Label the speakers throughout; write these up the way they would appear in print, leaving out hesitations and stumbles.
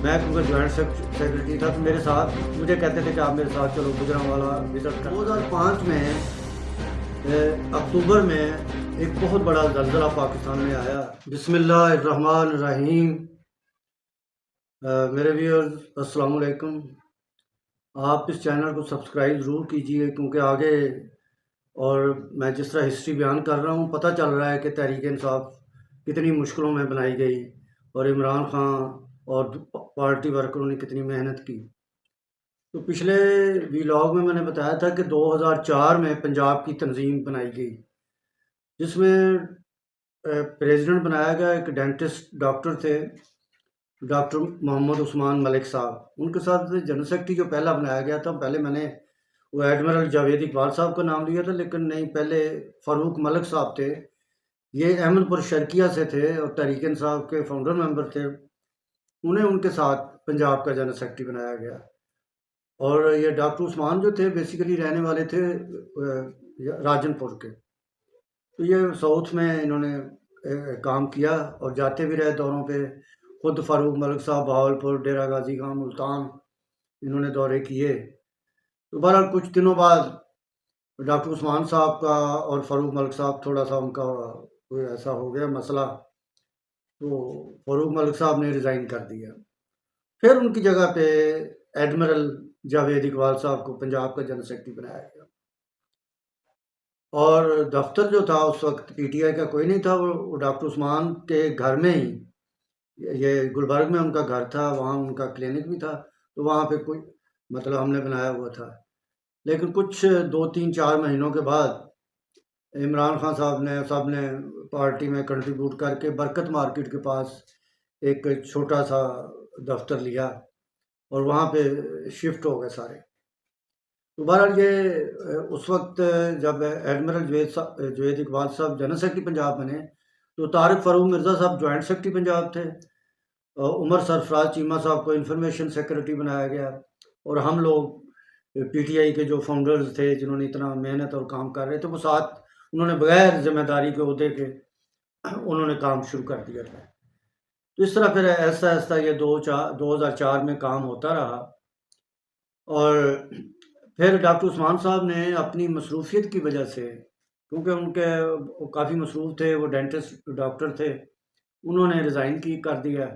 Speaker 1: मैं क्योंकि joint secretary था, तो मेरे साथ मुझे कहते थे कि आप मेरे साथ चलो गुजरांवाला विज़िट कर। 2005 में अक्टूबर में एक बहुत बड़ा ज़लज़ला पाकिस्तान में आया। बिस्मिल्लाहिर्रहमानिर्रहीम। मेरे व्यूअर्स अस्सलाम वालेकुम। आप इस चैनल को सब्सक्राइब ज़रूर कीजिए, क्योंकि आगे और मैं जिस तरह हिस्ट्री बयान कर रहा हूँ, पता चल रहा है कि तहरीक इंसाफ कितनी मुश्किलों में बनाई गई और इमरान खान और पार्टी वर्करों ने कितनी मेहनत की। तो पिछले व्लॉग में मैंने बताया था कि 2004 में पंजाब की तंजीम बनाई गई, जिसमें प्रेसिडेंट बनाया गया एक डेंटिस्ट डॉक्टर थे, डॉक्टर मोहम्मद उस्मान मलिक साहब। उनके साथ जनरल सेक्रेटरी जो पहला बनाया गया था, पहले मैंने वो एडमिरल जावेद इकबाल साहब का नाम लिया था, लेकिन नहीं, पहले फ़ारूक मलिक साहब थे। ये अहमदपुर शर्किया से थे और तहरीक इंसाफ के फाउंडर मेंबर थे। उन्हें उनके साथ पंजाब का जनरल सेक्रेटरी बनाया गया। और ये डॉक्टर उस्मान जो थे बेसिकली रहने वाले थे राजनपुर के। तो ये साउथ में इन्होंने काम किया और जाते भी रहे दौरों पे। खुद फ़ारूक मलिक साहब बहावलपुर, डेरा गाजी खां, मुल्तान इन्होंने दौरे किए। तो बहरहाल कुछ दिनों बाद डॉक्टर उस्मान साहब का और फ़ारूक मलिक साहब थोड़ा सा उनका कोई ऐसा हो गया मसला, तो फ़ारूक मलिक साहब ने रिज़ाइन कर दिया। फिर उनकी जगह पे एडमिरल जावेद इकबाल साहब को पंजाब का जनरल सेक्रेटरी बनाया गया। और दफ्तर जो था उस वक्त पीटीआई का कोई नहीं था, वो डॉक्टर उस्मान के घर में ही, ये गुलबर्ग में उनका घर था, वहाँ उनका क्लिनिक भी था, तो वहाँ पे कोई मतलब हमने बनाया हुआ था। लेकिन कुछ 2-3-4 महीनों के बाद इमरान खान साहब ने सब ने पार्टी में कंट्रीब्यूट करके बरकत मार्केट के पास एक छोटा सा दफ्तर लिया और वहाँ पे शिफ्ट हो गए सारे। तो बहरहाल ये उस वक्त जब एडमिरल जवेद इकबाल साहब जनरल सेक्रेटरी पंजाब बने, तो तारिक फ़ारूक मिर्ज़ा साहब जॉइंट सेक्रेटरी पंजाब थे। उमर सरफराज चीमा साहब को इंफॉर्मेशन सेक्रेटरी बनाया गया। और हम लोग पीटीआई के जो फाउंडर्स थे, जिन्होंने इतना मेहनत और काम कर रहे थे, वो साथ उन्होंने बगैर जिम्मेदारी के ओहदे के उन्होंने काम शुरू कर दिया था। तो इस तरह फिर ऐसा ऐसा ये 2004 में काम होता रहा। और फिर डॉक्टर उस्मान साहब ने अपनी मसरूफियत की वजह से, क्योंकि उनके वो काफ़ी मसरूफ़ थे, वो डेंटिस्ट डॉक्टर थे, उन्होंने रिज़ाइन कर दिया।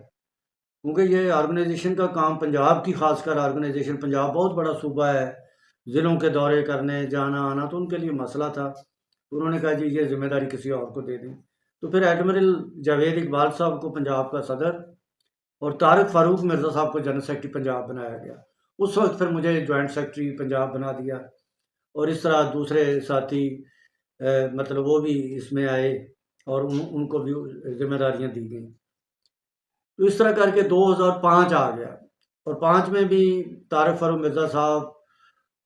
Speaker 1: क्योंकि ये ऑर्गेनाइजेशन का काम, पंजाब की खासकर ऑर्गेनाइजेशन, पंजाब बहुत बड़ा सूबा है, ज़िलों के दौरे करने जाना आना तो उनके लिए मसला था। तो उन्होंने कहा जी ये जिम्मेदारी किसी और को दे दें। तो फिर एडमिरल जावेद इकबाल साहब को पंजाब का सदर और तारिक फ़ारूक मिर्ज़ा साहब को जनरल सेक्रेटरी पंजाब बनाया गया। उस वक्त फिर मुझे जॉइंट सेक्रेटरी पंजाब बना दिया और इस तरह दूसरे साथी मतलब वो भी इसमें आए और उनको भी जिम्मेदारियाँ दी गई। तो इस तरह करके 2005 आ गया और 5 में भी तारिक फ़ारूक मिर्ज़ा साहब,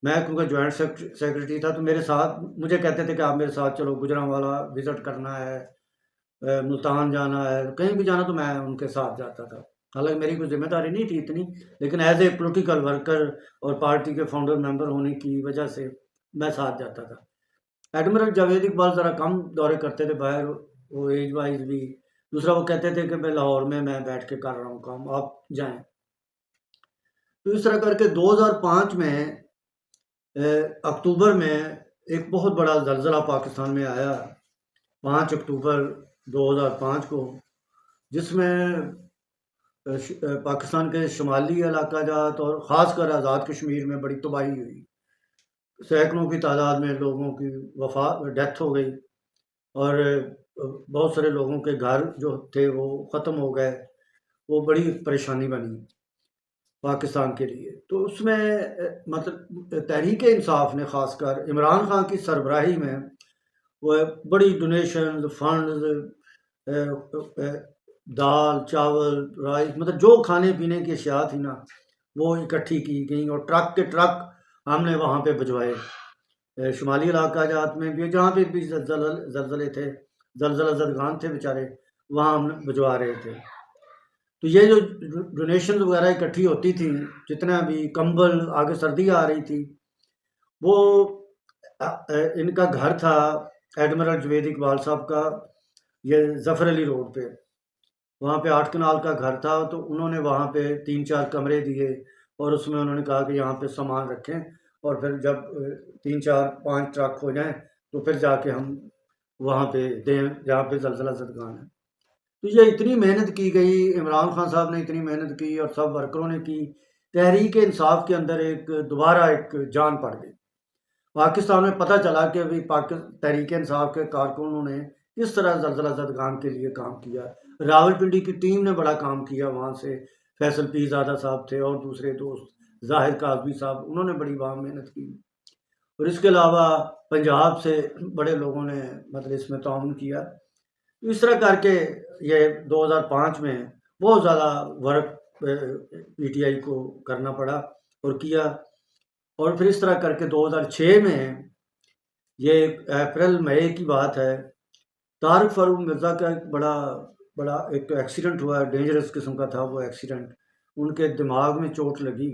Speaker 1: मैं क्योंकि जॉइंट सेक्रेटरी था, तो मेरे साथ मुझे कहते थे कि आप मेरे साथ चलो गुजरांवाला विज़िट करना है, मुल्तान जाना है, कहीं भी जाना, तो मैं उनके साथ जाता था। हालाँकि मेरी कोई ज़िम्मेदारी नहीं थी इतनी, लेकिन एज़ ए पॉलिटिकल वर्कर और पार्टी के फाउंडर मेंबर होने की वजह से मैं साथ जाता था। एडमिरल जावेद इकबाल ज़रा कम दौरे करते थे बाहर, वो एज वाइज़ भी। दूसरा वो कहते थे कि मैं लाहौर में मैं बैठ के कर रहा हूँ काम, आप जाएँ। तो इस तरह करके 2005 में अक्टूबर में एक बहुत बड़ा ज़लज़ला पाकिस्तान में आया, 5 अक्टूबर 2005 को, जिसमें पाकिस्तान के शुमाली इलाका जात और ख़ासकर आज़ाद कश्मीर में बड़ी तबाही हुई। सैकड़ों की तादाद में लोगों की डेथ हो गई और बहुत सारे लोगों के घर जो थे वो ख़त्म हो गए। वो बड़ी परेशानी बनी पाकिस्तान के लिए। तो उसमें मतलब तहरीक इंसाफ ने ख़ासकर इमरान खान की सरबराही में वो बड़ी डोनेशन फंड्स, दाल चावल राइस, मतलब जो खाने पीने की अशिया थी ना, वो इकट्ठी की गई और ट्रक के ट्रक हमने वहाँ पे भिजवाए। शुमाली इलाका जात में भी, जहाँ पे भी जलजले थे, जलजला जदगान थे बेचारे, वहाँ हम भिजवा रहे थे। तो ये जो डोनेशन वगैरह इकट्ठी होती थी, जितना भी कंबल, आगे सर्दी आ रही थी, वो इनका घर था एडमिरल जवेद इकबाल साहब का, ये ज़फ़र अली रोड पे। वहाँ पे 8 कनाल का घर था, तो उन्होंने वहाँ पे 3-4 कमरे दिए और उसमें उन्होंने कहा कि यहाँ पे सामान रखें और फिर जब 3-4-5 ट्रक हो जाएँ तो फिर जाके हम वहाँ पे दें जहाँ पे ज़लज़ला ज़दगान है। तो ये इतनी मेहनत की गई, इमरान खान साहब ने इतनी मेहनत की और सब वर्करों ने की, तहरीक इंसाफ के अंदर एक दोबारा एक जान पड़ गई। पाकिस्तान में पता चला कि अभी तहरीक इंसाफ के कारकुनों ने किस तरह ज़लज़ला ज़दगान के लिए काम किया। रावलपिंडी की टीम ने बड़ा काम किया, वहाँ से फैसल पीरज़ादा साहब थे और दूसरे दोस्त ज़ाहिद काज़मी साहब, उन्होंने बड़ी वहाँ मेहनत की। और इसके अलावा पंजाब से बड़े लोगों ने मतलब इसमें ताउन किया। इस तरह करके ये 2005 में बहुत ज़्यादा वर्क पीटीआई को करना पड़ा और किया। और फिर इस तरह करके 2006 में ये अप्रैल मई की बात है, तारिक फ़ारूक मिर्ज़ा का एक बड़ा एक एक्सीडेंट हुआ, डेंजरस किस्म का था वो एक्सीडेंट। उनके दिमाग में चोट लगी,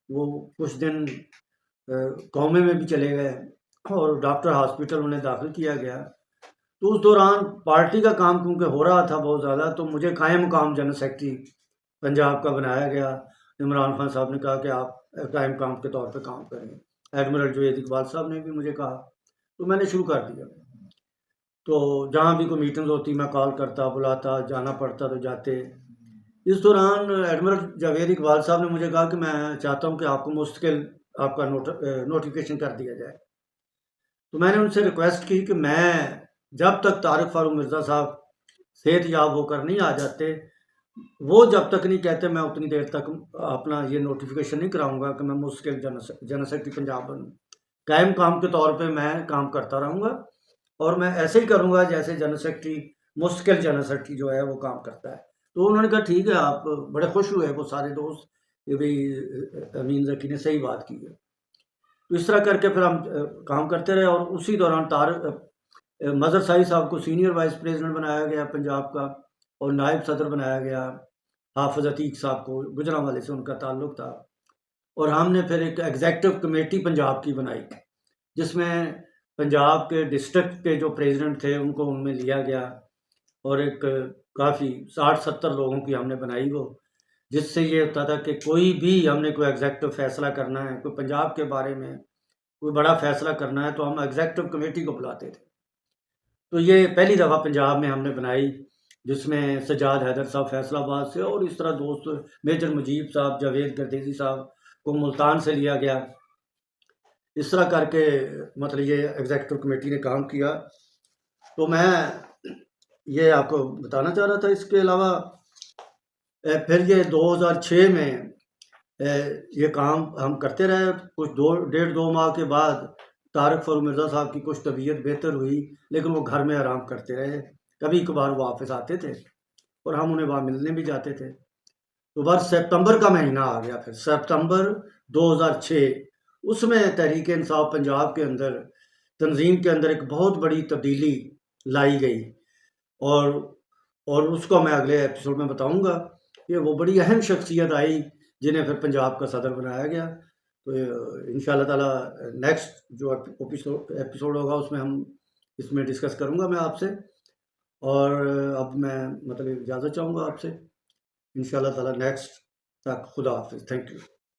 Speaker 1: वो कुछ दिन कोमे में भी चले गए और डॉक्टर हॉस्पिटल उन्हें दाखिल किया गया। तो उस दौरान पार्टी का काम क्योंकि हो रहा था बहुत ज़्यादा, तो मुझे कायम मुकाम जनरल सेक्रेटरी पंजाब का बनाया गया। इमरान खान साहब ने कहा कि आप कायम मुकाम के तौर पे काम करें। एडमिरल जुनैद इकबाल साहब ने भी मुझे कहा, तो मैंने शुरू कर दिया। तो जहाँ भी कोई मीटिंग्स होती मैं कॉल करता, बुलाता, जाना पड़ता तो जाते। इस दौरान एडमिरल जावेद इकबाल साहब ने मुझे कहा कि मैं चाहता हूँ कि आपको मुस्तकिल आपका नोटिफिकेशन कर दिया जाए। तो मैंने उनसे रिक्वेस्ट की कि मैं जब तक तारिक फ़ारूक मिर्ज़ा साहब सेहतयाब होकर नहीं आ जाते, वो जब तक नहीं कहते, मैं उतनी देर तक अपना ये नोटिफिकेशन नहीं कराऊंगा कि मैं मुश्किल जनरल सेक्रेटरी पंजाब बनूँ। कायम काम के तौर पे मैं काम करता रहूँगा और मैं ऐसे ही करूँगा जैसे जनरल सेक्रेटरी, मुश्किल जनरल सेक्रेटरी जो है वो काम करता है। तो उन्होंने कहा ठीक है, आप बड़े खुश हुए वो सारे दोस्त कि भाई अमीन ज़की ने सही बात की है। तो इस तरह करके फिर हम काम करते रहे और उसी दौरान मज़हर साई साहब को सीनियर वाइस प्रेसिडेंट बनाया गया पंजाब का और नायब सदर बनाया गया। हाफ़िज़ अतीक साहब को गुजरांवाले से उनका ताल्लुक़ था और हमने फिर एक एग्ज़ेक्टिव कमेटी पंजाब की बनाई, जिसमें पंजाब के डिस्ट्रिक्ट के जो प्रेसिडेंट थे उनको उनमें लिया गया और एक काफ़ी 60-70 लोगों की हमने बनाई वो, जिससे ये होता था कि कोई भी हमने कोई एग्ज़ेक्टिव फ़ैसला करना है, कोई पंजाब के बारे में कोई बड़ा फ़ैसला करना है, तो हम एग्ज़ेक्टिव कमेटी को बुलाते थे। तो ये पहली दफ़ा पंजाब में हमने बनाई, जिसमें सज्जाद हैदर साहब फैसलाबाद से और इस तरह दोस्त मेजर मुजीब साहब, जावेद गर्देज़ी साहब को मुल्तान से लिया गया। इस तरह करके मतलब ये एग्ज़ेक्टिव कमेटी ने काम किया। तो मैं ये आपको बताना चाह रहा था। इसके अलावा फिर ये 2006 में ये काम हम करते रहे। कुछ 2 माह के बाद तारिक फ़ारूक मिर्ज़ा साहब की कुछ तबीयत बेहतर हुई, लेकिन वो घर में आराम करते रहे। कभी कभार वो वापस आते थे और हम उन्हें वहाँ मिलने भी जाते थे। तो बस सितंबर का महीना आ गया, फिर सितंबर 2006, उसमें तहरीक इंसाफ पंजाब के अंदर तंजीम के अंदर एक बहुत बड़ी तब्दीली लाई गई और उसको मैं अगले एपिसोड में बताऊंगा कि वो बड़ी अहम शख्सियत आई जिन्हें फिर पंजाब का सदर बनाया गया। तो इंशाल्लाह ताला नेक्स्ट जो एपिसोड होगा उसमें हम इसमें डिस्कस करूंगा मैं आपसे। और अब मैं मतलब इजाज़त चाहूँगा आपसे। इंशाल्लाह ताला नेक्स्ट तक खुदा हाफ़िज़। Thank you.